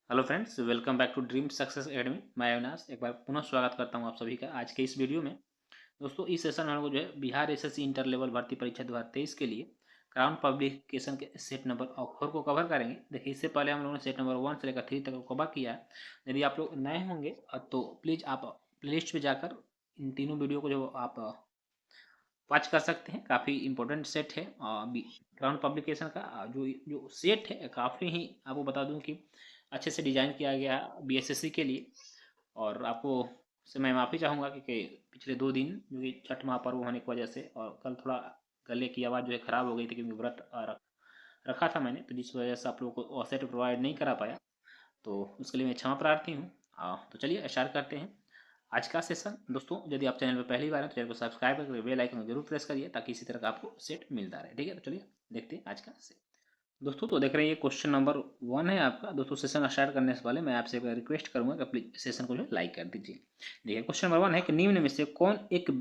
Hello friends, welcome back to Dream Success Academy. मैं अविनाश एक बार पुनः स्वागत करता हूं आप सभी का आज के इस वीडियो में। दोस्तों, इस सेशन में हम लोग जो है बिहार एसएससी इंटर लेवल भर्ती परीक्षा 2023 के लिए क्राउन पब्लिकेशन के सेट नंबर 4 को कवर करेंगे। देखिए, इससे पहले हम लोगों ने सेट नंबर 1 से लेकर 3 तक को कवर किया है। यदि आप लोग नए होंगे तो प्लीज़ आप प्लेलिस्ट पर जाकर इन तीनों वीडियो को जो आप वॉच कर सकते हैं। काफ़ी इंपॉर्टेंट सेट है क्राउन पब्लिकेशन का। जो जो सेट है काफ़ी ही आपको बता दूं कि अच्छे से डिज़ाइन किया गया है बीएसएससी के लिए। और आपको से मैं माफ़ी चाहूँगा कि पिछले 2 दिन जो कि छठ महापर्व होने की वजह से और कल थोड़ा गले की आवाज़ जो है ख़राब हो गई थी, क्योंकि व्रत रखा था मैंने, तो जिस वजह से आप लोगों को सेट प्रोवाइड नहीं करा पाया। तो उसके लिए मैं क्षमा प्रार्थी हूँ। तो चलिए स्टार्ट करते हैं आज का सेशन। दोस्तों, यदि आप चैनल पर पहली बार हैं तो चैनल को सब्सक्राइब करके बेल आइकन को जरूर प्रेस करिए, ताकि इसी तरह का आपको सेट मिलता रहे। ठीक है, तो चलिए देखते हैं आज का सेट। दोस्तों, तो देख रहे हैं ये क्वेश्चन नंबर 1 है आपका। दोस्तों, सेशन स्टार्ट करने से पहले मैं आपसे एक रिक्वेस्ट करूंगा कि प्लीज सेशन को जो लाइक कर दीजिए। देखिए, क्वेश्चन नंबर 1 है कि निम्न में से कौन एक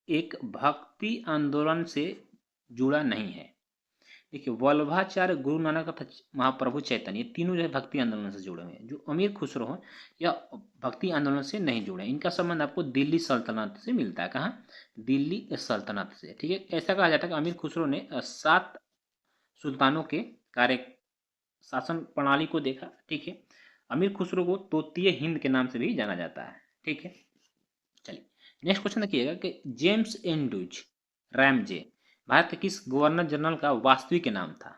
एक भक्ति आंदोलन से जुड़ा नहीं है। देखिए, वल्लभाचार्य, गुरु नानक तथा महाप्रभु चैतन्य, ये तीनों जो है भक्ति आंदोलन से जुड़े हुए हैं। जो अमीर खुसरो हैं या भक्ति आंदोलन से नहीं जुड़े, इनका संबंध आपको दिल्ली सल्तनत से मिलता है। कहाँ? दिल्ली सल्तनत से। ठीक है, ऐसा कहा जाता है कि अमीर खुसरो ने 7 सुल्तानों के कार्य शासन प्रणाली को देखा। ठीक है, अमीर खुसरो को तोतीय हिंद के नाम से भी जाना जाता है। ठीक है, चलिए नेक्स्ट क्वेश्चन देखिएगा कि जेम्स एंड्रूज रैमजे भारत के किस गवर्नर जनरल का वास्तविक नाम था।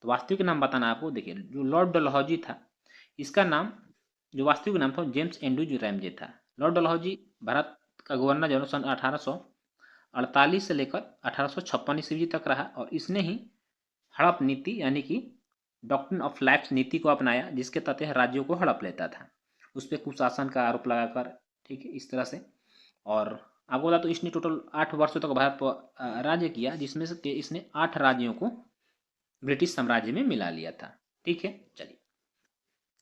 तो वास्तविक नाम बताना आपको। देखिए, जो लॉर्ड डलहौजी था, इसका नाम जो वास्तविक नाम था जेम्स एंड्रूज रैमजे था। लॉर्ड डलहौजी भारत का गवर्नर जनरल सन 1848 से लेकर 1856 ईस्वी तक रहा, और इसने ही हड़प नीति यानी कि डॉक्ट्रिन ऑफ लैप्स नीति को अपनाया, जिसके तहत राज्यों को हड़प लेता था, उस पर कुशासन का आरोप लगाकर। ठीक है, इस तरह से। और आपको बता तो इसने टोटल 8 वर्षों तक भारत पर राज्य किया, जिसमें से इसने 8 राज्यों को ब्रिटिश साम्राज्य में मिला लिया था। ठीक है, चलिए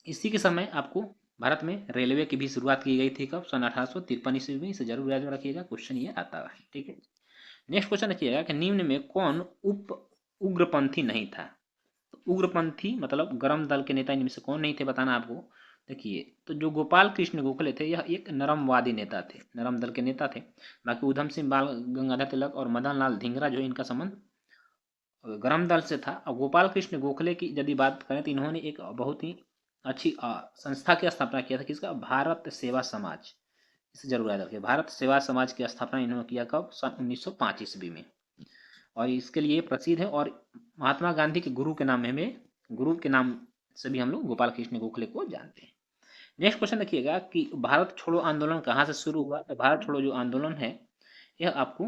इसी के समय आपको भारत में रेलवे की भी शुरुआत की गई थी। कब? सन 1853 ईस्वी में। इसे जरूर याद में रखिएगा, क्वेश्चन ये आता है। ठीक है, नेक्स्ट क्वेश्चन रखिएगा कि निम्न में कौन उप उग्रपंथी नहीं था। तो उग्रपंथी मतलब गरम दल के नेता इनमें से कौन नहीं थे, बताना आपको। देखिए, तो जो गोपाल कृष्ण गोखले थे, यह एक नरमवादी नेता थे, नरम दल के नेता थे। बाकी उधम सिंह बाल गंगाधर तिलक और मदन लाल धिंगरा जो इनका संबंध गरम दल से था। और गोपाल कृष्ण गोखले की यदि बात करें तो इन्होंने एक बहुत ही अच्छी संस्था की स्थापना किया था, किसका? भारत सेवा समाज। इसे जरूर याद रखिए, भारत सेवा समाज की स्थापना इन्होंने किया कब? सन 1905 ईस्वी में। और इसके लिए प्रसिद्ध है, और महात्मा गांधी के गुरु के नाम में गुरु के नाम से भी हम लोग गोपाल कृष्ण गोखले को जानते हैं। नेक्स्ट क्वेश्चन देखिएगा कि भारत छोड़ो आंदोलन कहाँ से शुरू हुआ। तो भारत छोड़ो जो आंदोलन है, यह आपको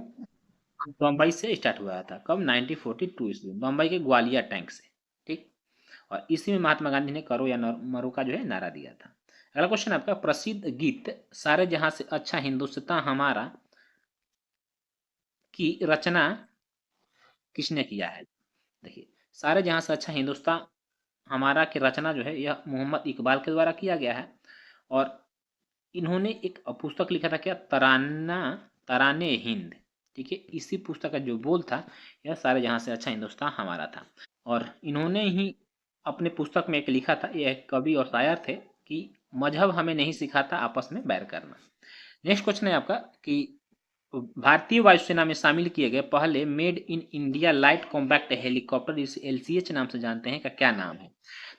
बम्बई से स्टार्ट हुआ था। कब? 1942 ईस्वी, बम्बई के ग्वालियर टैंक से। ठीक, और इसी में महात्मा गांधी ने करो या मरो का जो है नारा दिया था। अगला क्वेश्चन आपका, प्रसिद्ध गीत सारे जहां से अच्छा हिंदुस्तान हमारा की रचना किसने किया है। देखिए, सारे जहां से अच्छा हिंदुस्तान हमारा की रचना जो है यह मोहम्मद इकबाल के द्वारा किया गया है। और इन्होंने एक पुस्तक लिखा था, क्या? तराना तराने हिंद। ठीक है, इसी पुस्तक का जो बोल था, यह सारे जहां से अच्छा हिंदुस्तान हमारा था। और इन्होंने ही अपने पुस्तक में एक लिखा था, यह एक कवि और शायर थे, कि मजहब हमें नहीं सिखाता आपस में बैर करना। नेक्स्ट क्वेश्चन है आपका कि भारतीय वायुसेना में शामिल किए गए पहले made in India light combat helicopter, इसे एलसीएच नाम से जानते हैं, का क्या नाम है।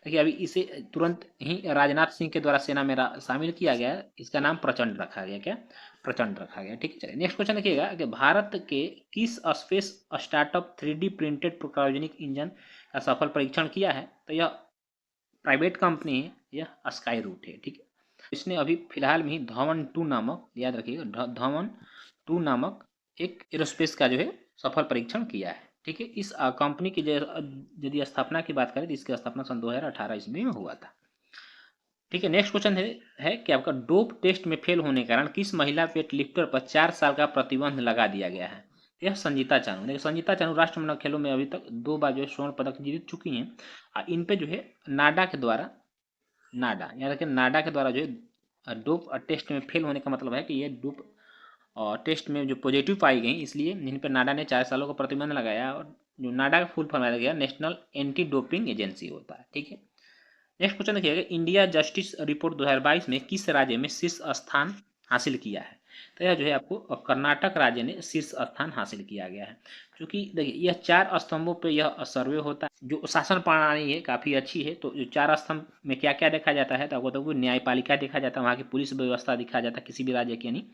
देखिए, अभी इसे तुरंत ही राजनाथ सिंह के द्वारा सेना में शामिल किया गया। इसका नाम प्रचंड रखा गया। क्या? प्रचंड रखा गया। ठीक है, चलिए नेक्स्ट क्वेश्चन देखिएगा कि भारत के किस space startup 3D printed cryogenic engine का सफल परीक्षण किया है। तो यह प्राइवेट कंपनी है, यह स्काई रूट है। ठीक है, इसने अभी फिलहाल में ही धवन 2 नामक, याद रखिएगा, धवन 2 नामक एक एरोस्पेस का जो है सफल परीक्षण किया है। ठीक है, इस कंपनी की यदि स्थापना की बात करें तो इसकी स्थापना सन 2018 ईस्वी में हुआ था। ठीक है, नेक्स्ट क्वेश्चन है कि आपका डोप टेस्ट में फेल होने के कारण किस महिला वेट लिफ्टर पर 4 साल का प्रतिबंध लगा दिया गया है। यह संजीता चानू। देखिए, संजीता चानू राष्ट्रमंडल खेलों में अभी तक 2 बार जो है स्वर्ण पदक जीत चुकी हैं। और इन पे जो है नाडा के द्वारा, नाडा याद रखिए, नाडा के द्वारा जो है डोप टेस्ट में फेल होने का मतलब है कि ये डोप टेस्ट में जो पॉजिटिव पाई गई, इसलिए इन पर नाडा ने 4 सालों का प्रतिबंध लगाया। और जो नाडा का फुल फॉर्म गया, नेशनल एंटी डोपिंग एजेंसी होता है। ठीक है, नेक्स्ट क्वेश्चन देखिएगा, इंडिया जस्टिस रिपोर्ट 2022 में किस राज्य में शीर्ष स्थान हासिल किया है? तो यह जो है आपको कर्नाटक राज्य ने शीर्ष स्थान हासिल किया गया है। क्योंकि देखिए यह 4 स्तंभों पे यह सर्वे होता है। जो शासन प्रणाली है काफ़ी अच्छी है। तो जो 4 स्तंभ में क्या क्या देखा जाता है, तो आपको तो न्यायपालिका देखा जाता है, वहाँ की पुलिस व्यवस्था देखा जाता है किसी भी राज्य की, यानी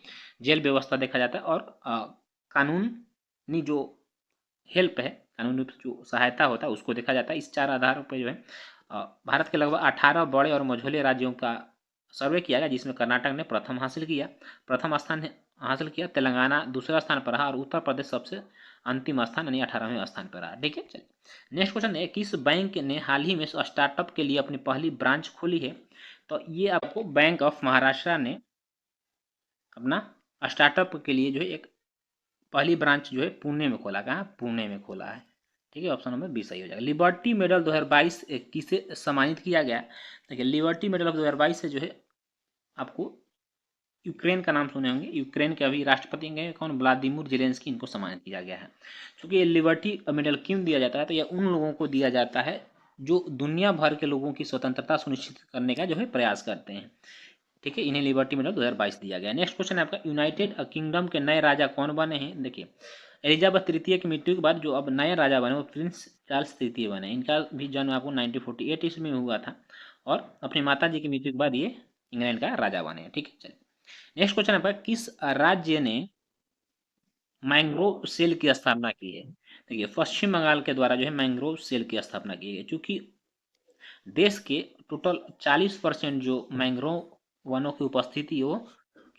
जेल व्यवस्था देखा जाता है, और कानूनी जो हेल्प है, कानूनी जो सहायता होता है उसको देखा जाता है। इस 4 आधारों पर जो है भारत के लगभग 18 बड़े और मझोले राज्यों का सर्वे किया गया, जिसमें कर्नाटक ने प्रथम स्थान हासिल किया, तेलंगाना दूसरा स्थान पर रहा, और उत्तर प्रदेश सबसे अंतिम स्थान यानी 18वें स्थान पर रहा। ठीक है, चलिए नेक्स्ट क्वेश्चन है, किस बैंक ने हाल ही में स्टार्टअप के लिए अपनी पहली ब्रांच खोली है? तो ये आपको बैंक ऑफ महाराष्ट्र ने अपना स्टार्टअप के लिए जो है एक पहली ब्रांच जो है पुणे में खोला। कहाँ? पुणे में खोला है। ठीक है, ऑप्शन नंबर 20 सही हो जाएगा। लिबर्टी मेडल 2022 किसे सम्मानित किया गया? देखिए लिबर्टी मेडल ऑफ 2022 से जो है आपको यूक्रेन का नाम सुने होंगे। यूक्रेन के अभी राष्ट्रपति हैं कौन? व्लादिमीर जेलेंस्की, इनको सम्मानित किया गया है। क्योंकि ये लिबर्टी मेडल क्यों दिया जाता है? तो यह उन लोगों को दिया जाता है जो दुनिया भर के लोगों की स्वतंत्रता सुनिश्चित करने का जो है प्रयास करते हैं। ठीक है, इन्हें लिबर्टी मेडल 2022 दिया गया। नेक्स्ट क्वेश्चन है आपका, यूनाइटेड किंगडम के नए राजा कौन बने हैं? देखिए एलिजाबेथ तृतीय की मृत्यु के बाद जो अब नए राजा बने वो प्रिंस चार्ल्स तृतीय बने। इनका भी जन्म आपको 1948 ईस्वी में हुआ था, और अपनी माता जी की मृत्यु के बाद ये इंग्लैंड का राजा बने। ठीक है, चलिए नेक्स्ट क्वेश्चन आपका, किस राज्य ने मैंग्रोव सेल की स्थापना की है? देखिए पश्चिम बंगाल के द्वारा जो है मैंग्रोव सेल की स्थापना की गई, क्योंकि देश के टोटल 40% जो मैंग्रोव वनों की उपस्थिति वो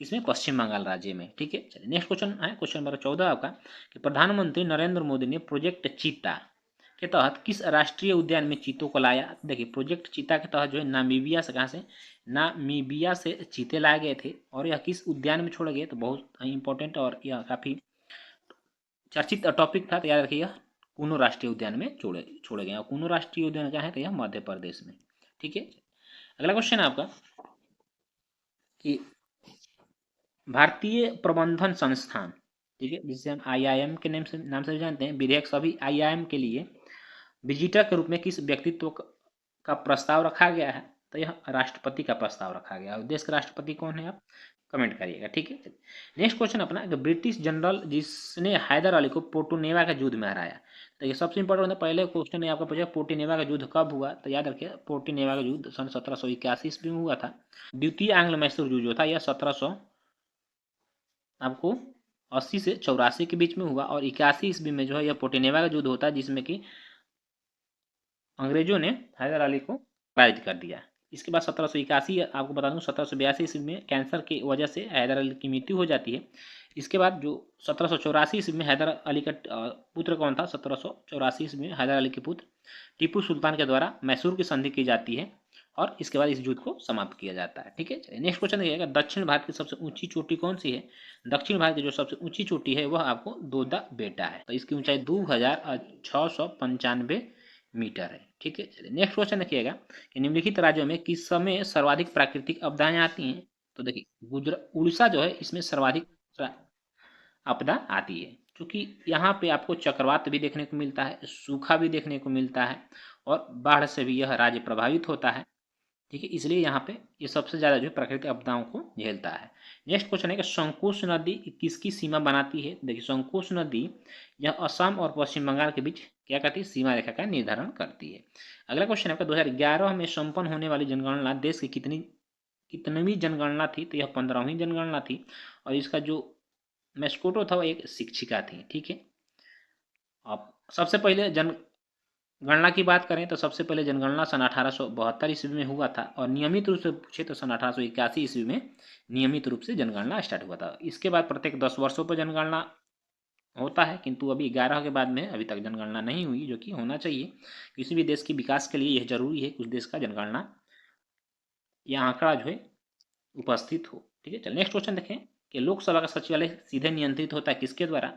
किसमें? पश्चिम बंगाल राज्य में। ठीक है, चलिए नेक्स्ट क्वेश्चन है, क्वेश्चन नंबर 14 आपका, कि प्रधानमंत्री नरेंद्र मोदी ने प्रोजेक्ट चीता के तहत किस राष्ट्रीय उद्यान में चीतों को लाया? देखिए प्रोजेक्ट चीता के तहत जो है नामीबिया से, कहाँ से? नामीबिया से चीते लाए गए थे, और यह किस उद्यान में छोड़े गए? तो बहुत इंपॉर्टेंट और यह काफ़ी चर्चित टॉपिक था, तो याद रखिएगा कूनो राष्ट्रीय उद्यान में छोड़े गए। और कूनो राष्ट्रीय उद्यान क्या है? तो यह मध्य प्रदेश में। ठीक है, अगला क्वेश्चन है आपका कि भारतीय प्रबंधन संस्थान, ठीक है, जिसे हम आईआईएम के नाम से जानते हैं, विधेयक सभी आईआईएम के लिए विजिटर के रूप में किस व्यक्तित्व का प्रस्ताव रखा गया है? तो यह राष्ट्रपति का प्रस्ताव रखा गया है। देश के राष्ट्रपति कौन है? आप कमेंट करिएगा। ठीक है, नेक्स्ट क्वेश्चन अपना, ब्रिटिश जनरल जिसने हैदर अली को पोर्टोनेवा के युद्ध में हराया। तो ये सबसे इंपॉर्टेंट होता है, पहले क्वेश्चन आपका पूछा पोर्टोनेवा का युद्ध कब हुआ? तो याद रखिए पोर्टोनेवा का युद्ध सन 1781 ईस्वी में हुआ था। द्वितीय आंग्ल मैसूर युद्ध जो था यह 1700 आपको 80 से 84 के बीच में हुआ, और 81 ईस्वी में जो है यह पोर्टोनेवा का युद्ध होता है, जिसमें कि अंग्रेजों ने हैदर अली को पराजित कर दिया। इसके बाद 1781 आपको बता दूं 1782 ईस्वी में कैंसर की वजह से हैदर अली की मृत्यु हो जाती है। इसके बाद जो 1784 ईस्वी में हैदर अली का पुत्र कौन था? 1784 ईस्वी में हैदर अली के पुत्र टीपू सुल्तान के द्वारा मैसूर की संधि की जाती है, और इसके बाद इस युद्ध को समाप्त किया जाता है। ठीक है, चलिए नेक्स्ट क्वेश्चन देखिएगा, दक्षिण भारत की सबसे ऊंची चोटी कौन सी है? दक्षिण भारत की जो सबसे ऊंची चोटी है वह आपको दोदा बेटा है। तो इसकी ऊंचाई 2695 मीटर है। ठीक है, चलिए नेक्स्ट क्वेश्चन देखिएगा कि निम्नलिखित राज्यों में किस समय सर्वाधिक प्राकृतिक आपदाएं आती हैं? तो देखिए गुजरात, उड़ीसा जो है इसमें सर्वाधिक आपदा आती है, क्योंकि यहाँ पे आपको चक्रवात भी देखने को मिलता है, सूखा भी देखने को मिलता है, और बाढ़ से भी यह राज्य प्रभावित होता है। ठीक है, इसलिए यहाँ पे ये सबसे ज़्यादा जो है प्राकृतिक आपदाओं को झेलता है। नेक्स्ट क्वेश्चन है कि संकोश नदी किसकी सीमा बनाती है? देखिए संकोश नदी यह असम और पश्चिम बंगाल के बीच क्या करती है? सीमा रेखा का निर्धारण करती है। अगला क्वेश्चन है आपका 2011 में संपन्न होने वाली जनगणना देश की कितनवीं जनगणना थी? तो यह 15वीं जनगणना थी, और इसका जो मैस्कोटो था वो एक शिक्षिका थी। ठीक है, अब सबसे पहले जनगणना की बात करें तो सबसे पहले जनगणना सन 1872 ईस्वी में हुआ था, और नियमित रूप से पूछे तो सन 1881 ईस्वी में नियमित रूप से जनगणना स्टार्ट हुआ था। इसके बाद प्रत्येक 10 वर्षों पर जनगणना होता है, किंतु अभी 11 के बाद में अभी तक जनगणना नहीं हुई, जो कि होना चाहिए। किसी भी देश की विकास के लिए यह जरूरी है कि उस देश का जनगणना यह आंकड़ा जो है उपस्थित हो। ठीक है, चलिए नेक्स्ट क्वेश्चन देखें कि लोकसभा का सचिवालय सीधे नियंत्रित होता है किसके द्वारा?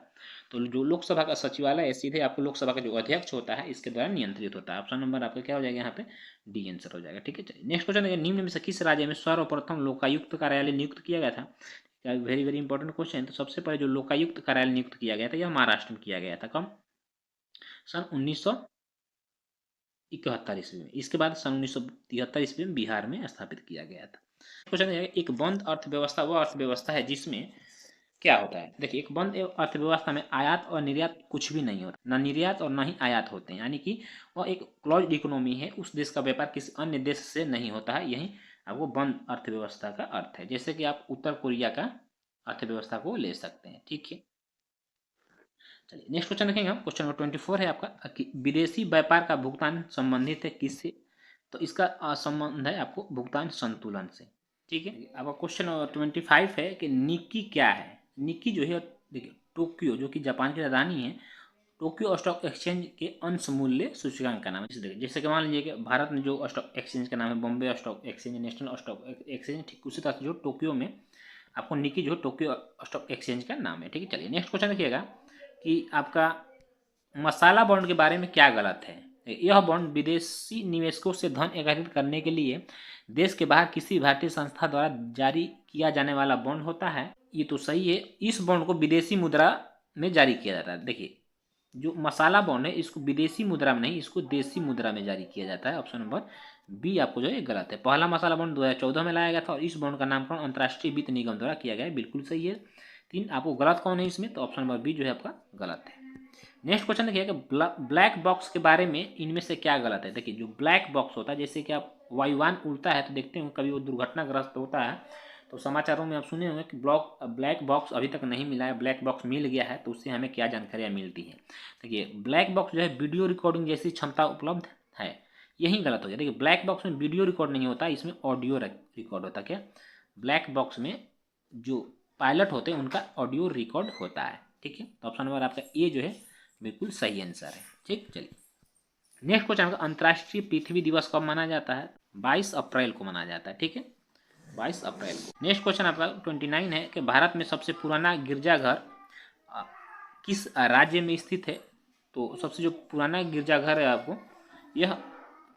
तो जो लोकसभा का सचिवालय है सीधे आपको लोकसभा का जो अध्यक्ष होता है इसके द्वारा नियंत्रित होता है। ऑप्शन नंबर आपका क्या हो जाएगा? यहाँ पे डी आंसर हो जाएगा। ठीक है, चलिए नेक्स्ट क्वेश्चन है, निम्न में से किस राज्य में सर्वप्रथम लोकायुक्त कार्यालय नियुक्त किया गया था? Very very important question. तो सबसे पहले जो लोकायुक्त कार्यालय नियुक्त किया गया था यह महाराष्ट्र में किया गया था। कब? सन 71 ईस्वी में। इसके बाद सन 1973 ईस्वी में बिहार में स्थापित किया गया था। क्वेश्चन है, एक बंद अर्थव्यवस्था वह अर्थव्यवस्था है जिसमें क्या होता है। देखिए, एक बंद अर्थव्यवस्था में आयात और निर्यात कुछ भी नहीं होता, ना निर्यात और ना ही आयात होते हैं, यानी कि वह एक क्लोज्ड इकोनॉमी है। उस देश का व्यापार किसी अन्य देश से नहीं होता है, यही आपको बंद अर्थव्यवस्था का अर्थ है। जैसे कि आप उत्तर कोरिया का अर्थव्यवस्था को ले सकते हैं। ठीक है, चलिए नेक्स्ट क्वेश्चन देखेंगे हम। क्वेश्चन नंबर 24 है आपका कि विदेशी व्यापार का भुगतान संबंधित है किससे। तो इसका संबंध है आपको भुगतान संतुलन से। ठीक है, आपका क्वेश्चन नंबर 25 है कि निक्की क्या है। निक्की जो है, देखिए टोक्यो जो कि जापान की राजधानी है, टोक्यो स्टॉक एक्सचेंज के अंश मूल्य सूचकांक का नाम है। जैसे कि मान लीजिए कि भारत में जो स्टॉक एक्सचेंज का नाम है Bombay stock exchange, national stock exchange, ठीक उसी तरह से जो टोक्यो में आपको निक्की जो टोक्यो स्टॉक एक्सचेंज का नाम है। ठीक है, चलिए नेक्स्ट क्वेश्चन देखिएगा कि आपका मसाला बॉन्ड के बारे में क्या गलत है। यह बॉन्ड विदेशी निवेशकों से धन एकत्रित करने के लिए देश के बाहर किसी भारतीय संस्था द्वारा जारी किया जाने वाला बॉन्ड होता है। ये तो सही है, इस बॉन्ड को विदेशी मुद्रा में जारी किया जाता है। देखिए, जो मसाला बॉन्ड है इसको विदेशी मुद्रा में नहीं, इसको देशी मुद्रा में जारी किया जाता है। ऑप्शन नंबर बी आपको जो है गलत है। पहला मसाला बॉन्ड 2014 में लाया गया था और इस बॉन्ड का नामकरण अंतर्राष्ट्रीय वित्त निगम द्वारा किया गया है। बिल्कुल सही है। 3 आपको गलत कौन है इसमें, तो ऑप्शन नंबर बी जो है आपका गलत है। नेक्स्ट क्वेश्चन देखिए कि ब्लैक बॉक्स के बारे में इनमें से क्या गलत है। देखिए, जो ब्लैक बॉक्स होता है, जैसे कि आप वायुयान उड़ता है तो देखते हो कभी वो दुर्घटनाग्रस्त होता है, तो समाचारों में आप सुने होंगे कि ब्लैक बॉक्स अभी तक नहीं मिला है, ब्लैक बॉक्स मिल गया है, तो उससे हमें क्या जानकारियाँ मिलती है। देखिए, ब्लैक बॉक्स जो है वीडियो रिकॉर्डिंग जैसी क्षमता उपलब्ध है, यही गलत हो गया। देखिए, ब्लैक बॉक्स में वीडियो रिकॉर्ड नहीं होता, इसमें ऑडियो रिकॉर्ड होता है। क्या ब्लैक बॉक्स में जो पायलट होते हैं उनका ऑडियो रिकॉर्ड होता है। ठीक है, तो ऑप्शन नंबर आपका ए जो है बिल्कुल सही आंसर है। ठीक, चलिए नेक्स्ट क्वेश्चन, अंतर्राष्ट्रीय पृथ्वी दिवस कब मनाया जाता है। 22 अप्रैल को मनाया जाता है। ठीक है, 22 अप्रैल को। नेक्स्ट क्वेश्चन आपका 29 है कि भारत में सबसे पुराना गिरजाघर किस राज्य में स्थित है। तो सबसे जो पुराना गिरजाघर है आपको, यह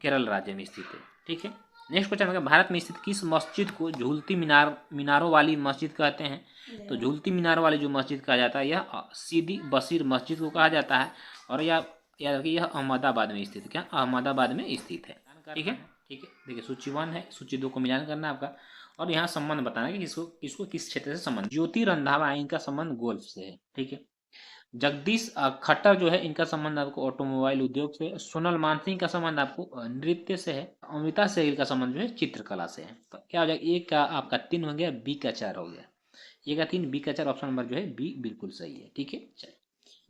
केरल राज्य में स्थित है। ठीक है, नेक्स्ट क्वेश्चन है भारत में स्थित किस मस्जिद को झूलती मीनारों वाली मस्जिद कहते हैं। तो झूलती मीनारों वाली जो मस्जिद कहा जाता है यह सीदी बशीर मस्जिद को कहा जाता है, और यह याद रखिए यह अहमदाबाद में स्थित है। क्या अहमदाबाद में स्थित है। ठीक है, ठीक है, देखिए सूची 1 है, सूची 2 को मिलान करना है आपका, और यहाँ संबंध बताना है कि किसको किस क्षेत्र से संबंध। ज्योति रंधावा इनका संबंध गोल्फ से है। ठीक है, जगदीश खट्टर जो है इनका संबंध आपको ऑटोमोबाइल उद्योग से। सोनल मानसिंह का संबंध आपको नृत्य से है। अमृता सहगल का संबंध जो है चित्रकला से है। तो क्या हो जाएगा, ए का आपका 3 हो गया, बी का 4 हो गया। ए का 3, बी का 4, ऑप्शन नंबर जो है बी बिल्कुल सही है। ठीक है, चलिए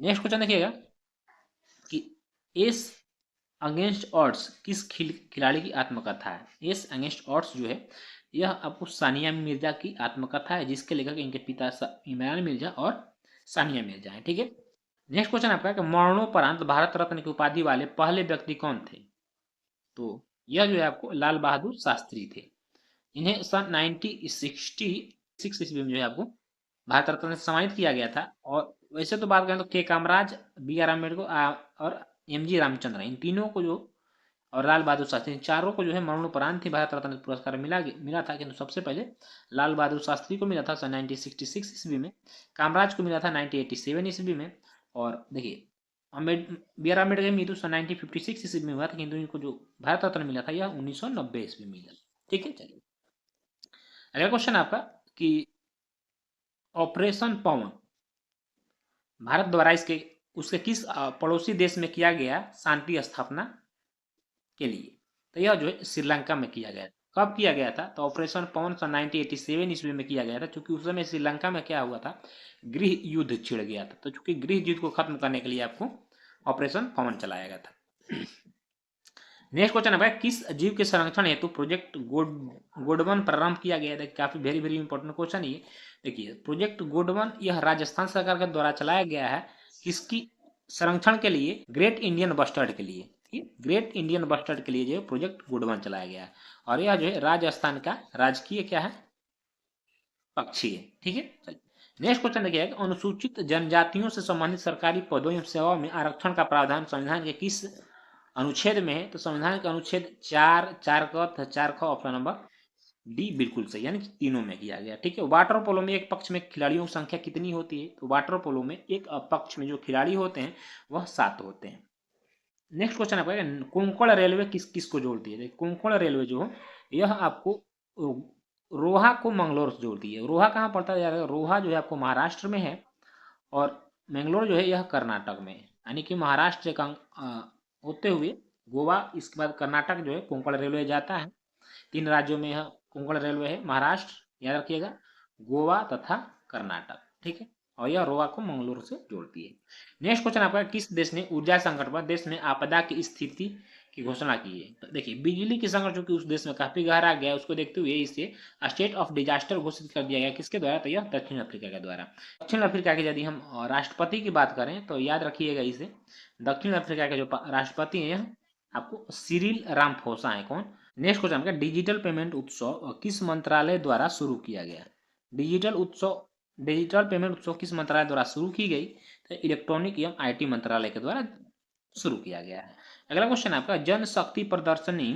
नेक्स्ट क्वेश्चन देखिएगा कि एस अगेंस्ट ऑड्स किस खिलाड़ी की आत्मकथा है। एस अगेंस्ट ऑड्स जो है यह आपको सानिया मिर्जा की आत्मकथा है, जिसके लेखक इनके पिता इमरान मिर्जा और सानिया मिर्जा है। ठीक है, नेक्स्ट क्वेश्चन आपका कि मरणोपरांत भारत रत्न की उपाधि वाले पहले व्यक्ति कौन थे। तो यह जो है आपको लाल बहादुर शास्त्री थे। इन्हें सन 1966 ईस्वी में जो है आपको भारत रत्न से सम्मानित किया गया था। और वैसे तो बात करें तो के कामराज, बी आर अम्बेडकर और एम जी रामचंद्र, इन तीनों को जो, और लाल बहादुर शास्त्री, चारों को जो है मरणोपरांत ही भारत रत्न पुरस्कार मिला था। किंतु सबसे पहले लाल बहादुर शास्त्री को मिला था सन 1966 ईस्वी में, कामराज को मिला था 1987 ईस्वी में, और देखिए बी आर अम्बेडकर मृत्यु सन 1956 ईस्वी में हुआ था, किंतु इनको जो भारत रत्न मिला था यह 1990 ईस्वी में मिला। ठीक है, चलिए अगला क्वेश्चन आपका कि ऑपरेशन पवन भारत द्वारा उसके किस पड़ोसी देश में किया गया शांति स्थापना के लिए। तो यह जो है श्रीलंका में किया गया। कब किया गया था, तो ऑपरेशन पवन सन 1987 ईस्वी में किया गया था, क्योंकि उस समय श्रीलंका में क्या हुआ था, गृह युद्ध छिड़ गया था। तो चूंकि गृह युद्ध को खत्म करने के लिए आपको ऑपरेशन पवन चलाया गया था। नेक्स्ट क्वेश्चन है किस जीव के संरक्षण हेतु प्रोजेक्ट गोडवन प्रारंभ किया गया था। काफी वेरी वेरी इंपॉर्टेंट क्वेश्चन ये। देखिए, प्रोजेक्ट गोडवन यह राजस्थान सरकार के द्वारा चलाया गया है, किसकी संरक्षण के लिए, ग्रेट इंडियन बस्टर्ड के लिए। ग्रेट इंडियन बस्टर्ड के लिए जो है प्रोजेक्ट गोडवन चलाया गया है, और यह जो है राजस्थान का राजकीय क्या है, पक्षी है। ठीक है, चलिए नेक्स्ट क्वेश्चन देखिए, अनुसूचित जनजातियों से संबंधित सरकारी पदों एवं सेवाओं में आरक्षण का प्रावधान संविधान के किस अनुच्छेद में है। तो संविधान का अनुच्छेद 4 ऑप्शन नंबर डी बिल्कुल सही, यानी कि तीनों में किया गया। ठीक है, वाटर पोलो में एक पक्ष में खिलाड़ियों की संख्या कितनी होती है। तो वाटर पोलो में एक पक्ष में जो खिलाड़ी होते हैं वह 7 होते हैं। नेक्स्ट क्वेश्चन आपका है, कोंकण रेलवे किस किस को जोड़ती है? कोंकण रेलवे जो है यह आपको रोहा को मंगलोर से जोड़ती है। रोहा कहाँ पड़ता है यार? रोहा जो है आपको महाराष्ट्र में है और मैंगलोर जो है यह कर्नाटक में है। यानी कि महाराष्ट्र से होते हुए गोवा, इसके बाद कर्नाटक जो है कोंकण रेलवे जाता है। 3 राज्यों में यह कोंकण रेलवे है, महाराष्ट्र याद रखिएगा, गोवा तथा कर्नाटक, ठीक है। और यह गोवा को मंगलोर से जोड़ती है। नेक्स्ट क्वेश्चन आपका, किस देश ने ऊर्जा संकट पर देश में आपदा की स्थिति की घोषणा की है? तो देखिए, बिजली की संकट जो कि उस देश में काफी गहरा गया, उसको देखते हुए इसे स्टेट ऑफ डिजास्टर घोषित कर दिया गया। किसके द्वारा? तो यह दक्षिण अफ्रीका के द्वारा। दक्षिण अफ्रीका की यदि हम राष्ट्रपति की बात करें तो याद रखिएगा इसे, दक्षिण अफ्रीका के जो राष्ट्रपति हैं आपको सिरिल रामफोसा है। कौन? नेक्स्ट क्वेश्चन का, डिजिटल पेमेंट उत्सव किस मंत्रालय द्वारा शुरू किया गया? डिजिटल पेमेंट उत्सव किस मंत्रालय द्वारा शुरू की गई? तो इलेक्ट्रॉनिक एवं आईटी मंत्रालय के द्वारा शुरू किया गया है। अगला क्वेश्चन आपका, जन शक्ति प्रदर्शनी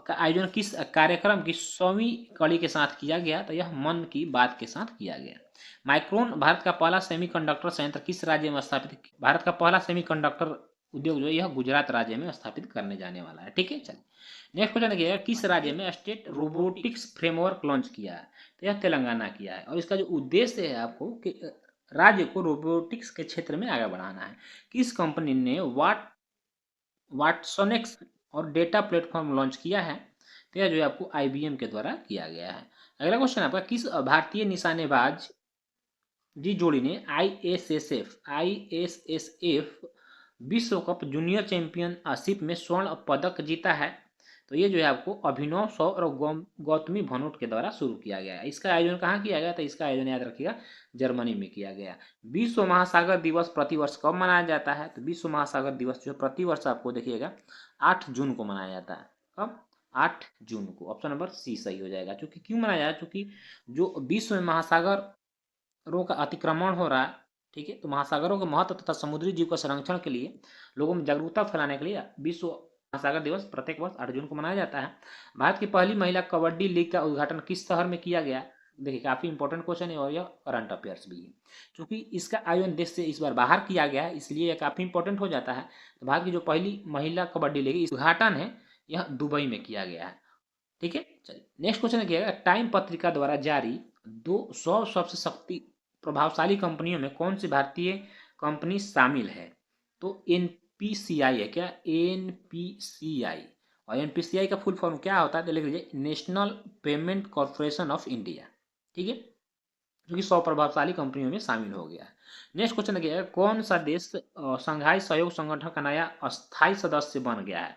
का आयोजन किस कार्यक्रम की 100वीं कड़ी के साथ किया गया? तो यह मन की बात के साथ किया गया। माइक्रोन भारत का पहला सेमीकंडक्टर संयंत्र किस राज्य में स्थापित? भारत का पहला सेमीकंडक्टर उद्योग जो है यह गुजरात राज्य में स्थापित करने जाने वाला है, ठीक है। चलिए नेक्स्ट क्वेश्चन देखिएगा, किस राज्य में स्टेट रोबोटिक्स फ्रेमवर्क लॉन्च किया है? तो यह तेलंगाना किया है। और इसका जो उद्देश्य है आपको कि राज्य को रोबोटिक्स के क्षेत्र में आगे बढ़ाना है। किस कंपनी ने वाटसोनिक्स और डेटा प्लेटफॉर्म लॉन्च किया है? तो यह जो है आपको IBM के द्वारा किया गया है। अगला क्वेश्चन आपका, किस भारतीय निशानेबाज जी जोड़ी ने ISSF विश्व कप जूनियर चैंपियनशिप में स्वर्ण पदक जीता है? तो ये जो है आपको अभिनव सौ और गौतमी भनोट के द्वारा शुरू किया गया है। इसका आयोजन कहाँ किया गया? तो इसका आयोजन याद रखिएगा जर्मनी में किया गया। विश्व महासागर दिवस प्रतिवर्ष कब मनाया जाता है? तो विश्व महासागर दिवस जो प्रतिवर्ष आपको देखिएगा 8 जून को मनाया जाता है। कब? 8 जून को। ऑप्शन नंबर सी सही हो जाएगा। क्योंकि क्यों मनाया जाए? क्योंकि जो विश्व में महासागरों का अतिक्रमण हो रहा है, ठीक है, तो महासागरों के महत्व तथा समुद्री जीव का संरक्षण के लिए लोगों में जागरूकता फैलाने के लिए विश्व महासागर दिवस प्रत्येक वर्ष 8 जून को मनाया जाता है। भारत की पहली महिला कबड्डी लीग का उद्घाटन किस शहर में किया गया? देखिए काफी इंपॉर्टेंट क्वेश्चन है और यह करंट अफेयर्स भी है। क्योंकि इसका आयोजन देश से इस बार बाहर किया गया है, इसलिए यह काफी इंपॉर्टेंट हो जाता है। तो भारत की जो पहली महिला कबड्डी लीग इस उद्घाटन है यह दुबई में किया गया है, ठीक है। चलिए नेक्स्ट क्वेश्चन देखिएगा, टाइम पत्रिका द्वारा जारी 200 सबसे शक्ति प्रभावशाली कंपनियों में कौन सी भारतीय कंपनी शामिल है? तो NPCI है क्या? NPCI। और NPCI का फुल फॉर्म क्या होता है? तो लिख लीजिए national payment corporation of India, ठीक है, जो कि 100 प्रभावशाली कंपनियों में शामिल हो गया है। नेक्स्ट क्वेश्चन देखिएगा, कौन सा देश शंघाई सहयोग संगठन का नया अस्थायी सदस्य बन गया है?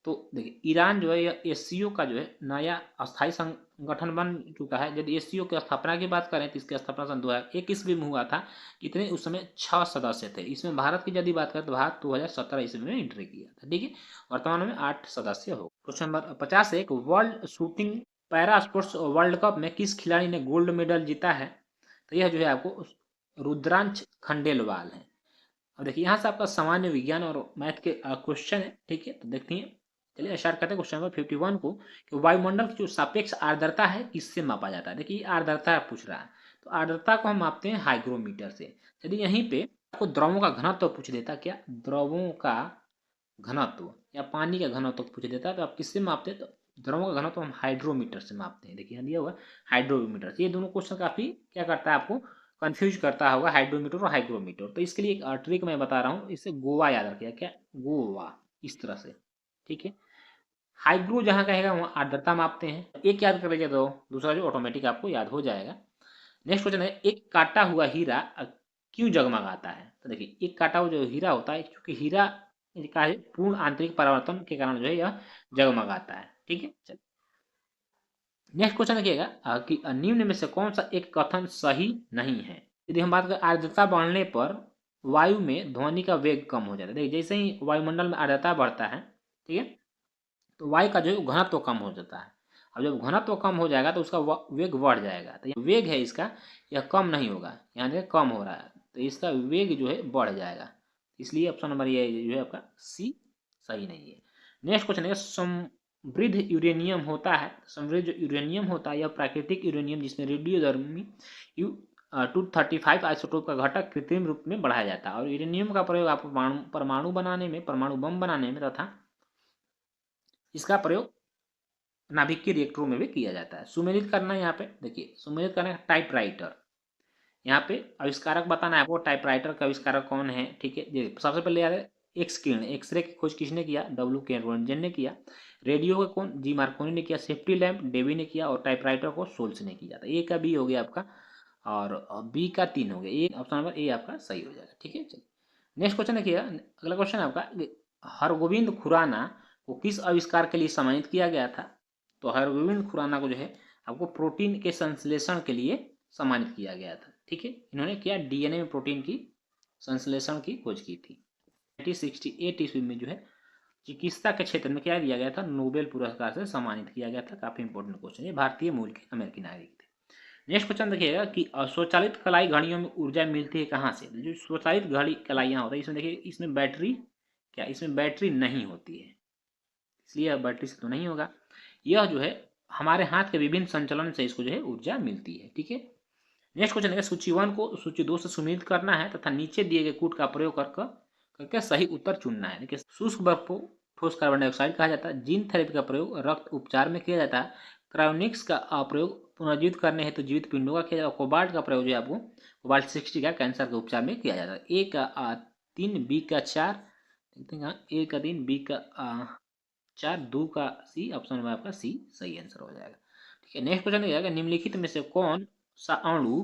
तो देखिए ईरान जो है यह SCO का जो है नया अस्थायी संगठन बन चुका है। यदि SCO की स्थापना की बात करें तो इसकी स्थापना सन 2001 ईस्वी में हुआ था। कितने? उस समय 6 सदस्य थे। इसमें भारत की यदि बात करें तो भारत 2017 ईस्वी में एंट्री किया था, ठीक है। वर्तमान में 8 सदस्य हो। Question number 51, world shooting para sports world cup में किस खिलाड़ी ने गोल्ड मेडल जीता है? तो यह जो है आपको रुद्रांश खंडेलवाल है। अब देखिए यहाँ से आपका सामान्य विज्ञान और मैथ के क्वेश्चन है, ठीक है। तो देखते हैं, चलिए स्टार्ट करते हैं क्वेश्चन नंबर 51 को, कि वायुमंडल की जो सापेक्ष आर्द्रता है किससे मापा जाता है? देखिए आर्द्रता पूछ रहा है, तो आर्द्रता को हम मापते हैं हाइग्रोमीटर से। यदि यहीं पे आपको द्रवों का घनत्व पूछ देता, क्या द्रवों का घनत्व या पानी का घनत्व पूछ देता, तो आप किससे मापते हैं? तो द्रवों का घनत्व हम हाइड्रोमीटर से मापते हैं। देखिए दिया हुआ हाइड्रोमीटर। ये दोनों क्वेश्चन काफी क्या करता है, आपको कंफ्यूज करता होगा, हाइड्रोमीटर और हाइग्रोमीटर। तो इसके लिए एक ट्रिक मैं बता रहा हूँ, इससे गोवा याद रखिएगा, क्या? गोवा, इस तरह से, ठीक है। हाइग्रो जहाँ कहेगा वहाँ आर्द्रता मापते हैं, एक याद कर लीजिए, तो दूसरा जो ऑटोमेटिक आपको याद हो जाएगा। नेक्स्ट क्वेश्चन है, एक काटा हुआ हीरा क्यों जगमगाता है? तो देखिए एक काटा हुआ जो हीरा होता है, क्योंकि हीरा का पूर्ण आंतरिक परावर्तन के कारण जो है यह जगमगाता है, ठीक है। चलिए नेक्स्ट क्वेश्चन देखिएगा कि निम्न में से कौन सा एक कथन सही नहीं है? यदि हम बात करें आर्द्रता बढ़ने पर वायु में ध्वनि का वेग कम हो जाता है। देखिए जैसे ही वायुमंडल में आर्द्रता बढ़ता है, ठीक है, तो वायु का जो घनत्व कम हो जाता है। अब जब घनत्व कम हो जाएगा तो उसका वेग बढ़ जाएगा। तो ये वेग है इसका, यह कम नहीं होगा, यहाँ देखिए कम हो रहा है, तो इसका वेग जो है बढ़ जाएगा। इसलिए ऑप्शन नंबर ये जो है आपका सी सही नहीं है। नेक्स्ट क्वेश्चन है, समृद्ध यूरेनियम होता है, समृद्ध जो यूरेनियम होता है यह प्राकृतिक यूरेनियम जिसमें रेडियोधर्मी 235 आइसोटोप का घटक कृत्रिम रूप में बढ़ाया जाता है और यूरेनियम का प्रयोग आपको परमाणु बनाने में, परमाणु बम बनाने में तथा इसका प्रयोग नाभिक के रिएक्टरों में भी किया जाता है। सुमेलित करना, यहाँ पे देखिए सुमेलित करना टाइपराइटर, यहाँ पे आविष्कारक बताना है आपको, टाइपराइटर का आविष्कारक कौन है, ठीक है। सबसे पहले याद है एक्स किरण, एक्सरे की खोज किसने किया, डब्ल्यू के रोंटगेन ने किया। रेडियो का कौन, जी मार्कोनी ने किया। सेफ्टी लैंप डेवी ने किया और टाइपराइटर को सोल्स ने किया था। ए का बी हो गया आपका और बी का 3 हो गया। ए ऑप्शन नंबर ए आपका सही हो जाएगा, ठीक है। चलिए नेक्स्ट क्वेश्चन देखिए, अगला क्वेश्चन आपका, हरगोविंद खुराना को किस आविष्कार के लिए सम्मानित किया गया था। तो हरगोविंद खुराना को जो है आपको प्रोटीन के संश्लेषण के लिए सम्मानित किया गया था, ठीक है। इन्होंने क्या, डीएनए में प्रोटीन की संश्लेषण की खोज की थी। 1968 ईस्वी में जो है चिकित्सा के क्षेत्र में क्या दिया गया था, नोबेल पुरस्कार से सम्मानित किया गया था। काफी इंपॉर्टेंट क्वेश्चन, ये भारतीय मूल के अमेरिकी नागरिक थे। नेक्स्ट क्वेश्चन देखिएगा कि स्वचालित कलाई घड़ियों में ऊर्जा मिलती है कहाँ से। जो स्वचालित घड़ी कलाइयाँ होता है, इसमें देखिए इसमें बैटरी क्या, इसमें बैटरी नहीं होती है, इसलिए बैटरी से तो नहीं होगा। यह जो है हमारे हाथ के विभिन्न संचलन से इसको जो है ऊर्जा मिलती है, ठीक है। नेक्स्ट क्वेश्चन है, सूची 1 को सूची 2 से सुमेलित करना है तथा नीचे दिए गए कूट का प्रयोग करके सही उत्तर चुनना है। देखिए शुष्क बर्फ को ठोस कार्बन डाइऑक्साइड कहा जाता है। जीन थेरेपी का प्रयोग रक्त उपचार में किया जाता है। क्रायोनिक्स का प्रयोग पुनर्जीवित करने हेतु जीवित पिंडों का किया जाता है। कोबाल्ट का प्रयोग जो है आपको कोबाल्ट 60 का कैंसर के उपचार में किया जाता है। ए का 3, बी का 4, देखते हैं ए का 3, बी का 4, 2 का सी, ऑप्शन में आपका सी सही आंसर हो जाएगा, ठीक है। नेक्स्ट क्वेश्चन क्या है, निम्नलिखित में से कौन सा अणु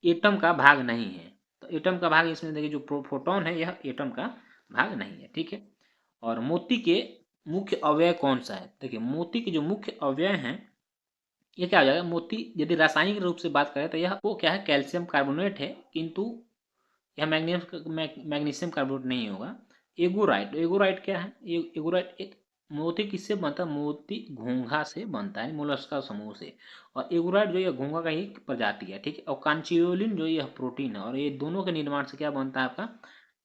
एटम का भाग नहीं है। तो एटम का भाग इसमें देखिए जो प्रोटॉन है यह एटम का भाग नहीं है, ठीक है। और मोती के मुख्य अवयव कौन सा है। देखिए मोती के जो मुख्य अवयव हैं ये क्या हो जाएगा, मोती यदि रासायनिक रूप से बात करें तो यह वो क्या है, कैल्शियम कार्बोनेट है, किंतु यह मैग्नीशियम कार्बोनेट नहीं होगा। एगोराइट, एगोराइट क्या है, एगोराइट एक मोती किससे बनता है, मोती घोंघा से बनता है, मोलस्का समूह से। और एगोराइट जो ये घोंघा का ही प्रजाति है, ठीक है। और कांचियोलिन जो यह प्रोटीन है और ये दोनों के निर्माण से क्या बनता है आपका,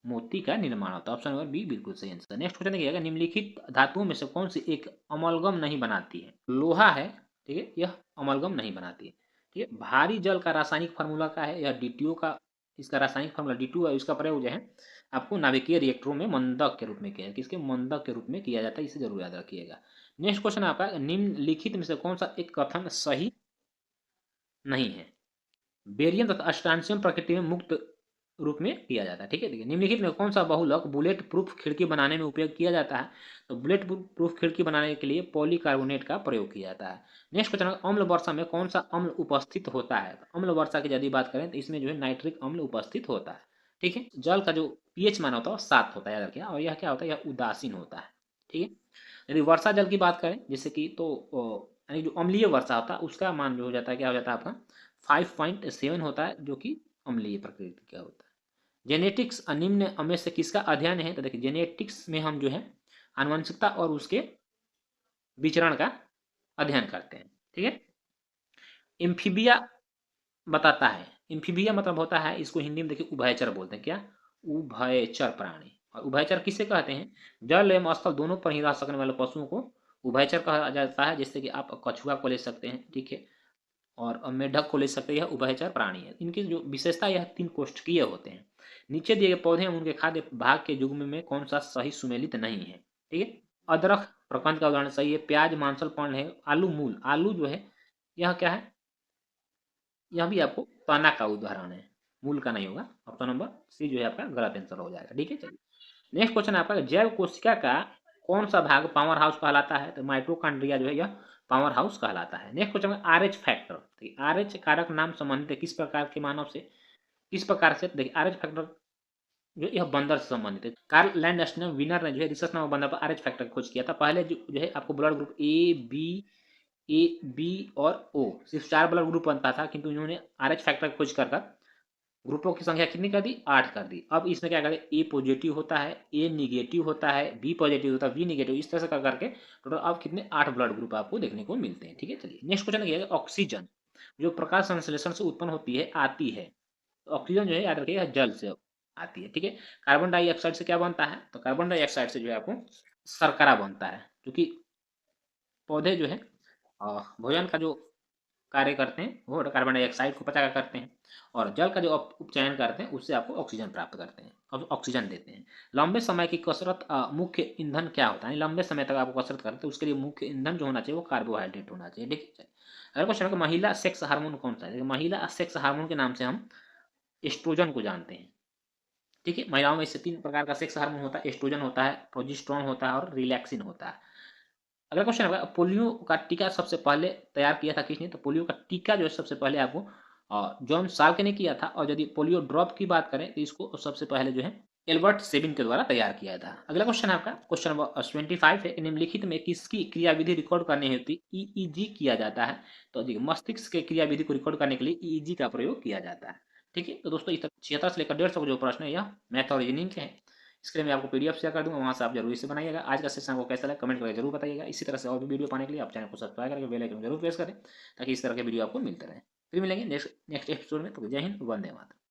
मोती का निर्माण होता है। ऑप्शन नंबर बी बिल्कुल सही आंसर। नेक्स्ट क्वेश्चन देखिएगा, निम्नलिखित धातुओं में से कौन सी एक अमलगम नहीं बनाती है। लोहा है, ठीक है, यह अमलगम नहीं बनाती है, ठीक है। भारी जल का रासायनिक फार्मूला का है, यह डी का, इसका रासायनिक फार्मूला D2 है। इसका प्रयोग जो है आपको नाभिकीय रिएक्टरों में मंदक के रूप में किया, किसके, मंदक के रूप में किया जाता है, इसे जरूर याद रखिएगा। नेक्स्ट क्वेश्चन आपका, निम्नलिखित में से कौन सा एक कथन सही नहीं है। बेरियम तथा अस्ट्रांशियम प्रकृति में मुक्त रूप में किया जाता है, ठीक है। देखिए निम्नलिखित में कौन सा बहुलक बुलेट प्रूफ खिड़की बनाने में उपयोग किया जाता है। तो बुलेट प्रूफ खिड़की बनाने के लिए पॉलीकार्बोनेट का प्रयोग किया जाता है। नेक्स्ट क्वेश्चन, अम्ल वर्षा में कौन सा अम्ल उपस्थित होता है। तो अम्ल वर्षा की यदि बात करें तो इसमें जो है नाइट्रिक अम्ल उपस्थित होता है, ठीक है। जल का जो पीएच मान होता है 7 होता है, याद रखिए। और यह क्या होता है, यह उदासीन होता है, ठीक है। यदि वर्षा जल की बात करें जैसे कि, तो यानी जो अम्लीय वर्षा होता है उसका मान जो हो जाता है, क्या हो जाता है आपका 5.7 होता है, जो कि अम्लीय प्रकृति का होता है। जेनेटिक्स निम्न में से किसका अध्ययन है। तो देखिए जेनेटिक्स में हम जो है आनुवंशिकता और उसके विचरण का अध्ययन करते हैं, ठीक है। इम्फीबिया बताता है, इम्फीबिया मतलब होता है, इसको हिंदी में देखिए उभयचर बोलते हैं, क्या, उभयचर प्राणी। और उभयचर किसे कहते हैं, जल एवं स्थल दोनों पर ही रह सकने वाले पशुओं को उभयचर कहा जाता है। जैसे कि आप कछुआ को ले सकते हैं, ठीक है, और मेढक को ले सकते हैं, यह उभयचर प्राणी है। इनकी जो विशेषता, यह 3 कोष्ठकीय होते हैं। नीचे दिए गए पौधे उनके खाद्य भाग के युग्म में कौन सा सही सुमेलित नहीं है, ठीक है। अदरक प्रकंद का उदाहरण सही है। प्याज मांसल पर्ण है। आलू मूल, आलू जो है यह क्या है, यह भी आपको तना का उदाहरण है, मूल का नहीं होगा। ऑप्शन नंबर सी जो है आपका गलत आंसर हो जाएगा, ठीक है। चलिए नेक्स्ट क्वेश्चन आपका, जैव कोशिका का कौन सा भाग पावर हाउस कहलाता है। तो माइटोकॉन्ड्रिया जो है यह पावर हाउस कहलाता है। नेक्स्ट क्वेश्चन RH फैक्टर, तो RH कारक नाम संबंधित है किस प्रकार के मानव से, किस प्रकार से। देखिए RH फैक्टर जो यह बंदर से संबंधित है। कार्ल लैंडस्टर विनर ने जो है रिसर्च नामक बंदर पर RH फैक्टर खोज किया था। पहले जो है आपको ब्लड ग्रुप A B और O, सिर्फ 4 ब्लड ग्रुप बनता था, किंतु इन्होंने RH फैक्टर खोज कर ग्रुपों की संख्या कितनी कर दी, 8 कर दी। अब इसमें क्या करें, ए पॉजिटिव होता है, ए निगेटिव होता है, बी पॉजिटिव होता है, बी निगेटिव, इस तरह से कर करके टोटल अब कितने 8 ब्लड ग्रुप आपको देखने को मिलते हैं, ठीक है। चलिए नेक्स्ट क्वेश्चन ये है, ऑक्सीजन जो प्रकाश संश्लेषण से उत्पन्न होती है आती है। तो ऑक्सीजन जो है याद रखिएगा जल से आती है, ठीक है। कार्बन डाइऑक्साइड से क्या बनता है, तो कार्बन डाइऑक्साइड से जो है आपको शर्करा बनता है, क्योंकि पौधे जो है भोजन का जो कार्य करते हैं, वो कार्बन डाइऑक्साइड को पचा कर करते हैं, और जल का जो उपचयन करते हैं उससे आपको ऑक्सीजन प्राप्त करते हैं और ऑक्सीजन देते हैं। लंबे समय की कसरत मुख्य ईंधन क्या होता है, लंबे समय तक आपको कसरत करते हैं तो उसके लिए मुख्य ईंधन जो होना चाहिए वो कार्बोहाइड्रेट होना चाहिए। देखिए अगर क्वेश्चन है महिला सेक्स हार्मोन कौन सा है, महिला सेक्स हार्मोन के नाम से हम एस्ट्रोजन को जानते हैं। ठीक है, महिलाओं में इससे 3 प्रकार का सेक्स हार्मोन होता है, एस्ट्रोजन होता है, प्रोजेस्टेरोन होता है और रिलैक्सिन होता है। अगला क्वेश्चन होगा पोलियो का टीका सबसे पहले तैयार किया था किसने, तो पोलियो का टीका जो है सबसे पहले आपको जॉन साल्क ने किया था, और यदि पोलियो ड्रॉप की बात करें तो इसको सबसे पहले जो है एल्बर्ट सेबिन के द्वारा तैयार किया था। अगला क्वेश्चन आपका क्वेश्चन नंबर 25 है, निम्नलिखित में किसकी क्रियाविधि रिकॉर्ड करनी होती ईईजी किया जाता है, तो देखिए मस्तिष्क के क्रियाविधि को रिकॉर्ड करने के लिए ईईजी का प्रयोग किया जाता है। ठीक है, तो दोस्तों इस 76 से लेकर 150 जो प्रश्न है यह मैथ और रीजनिंग के हैं। इसके लिए मैं आपको पीडीएफ शेयर कर दूंगा, वहाँ से आप जरूर इसे बनाइएगा। आज का सेशन आपको कैसा लगा कमेंट करके जरूर बताइएगा। इसी तरह से और भी वीडियो पाने के लिए आप चैनल को सब्सक्राइब करके बेल आइकन जरूर प्रेस करें ताकि इस तरह के वीडियो आपको मिलते रहे। फिर मिलेंगे नेक्स्ट एपिसोड में, तो जय हिंद, वंदे मातरम।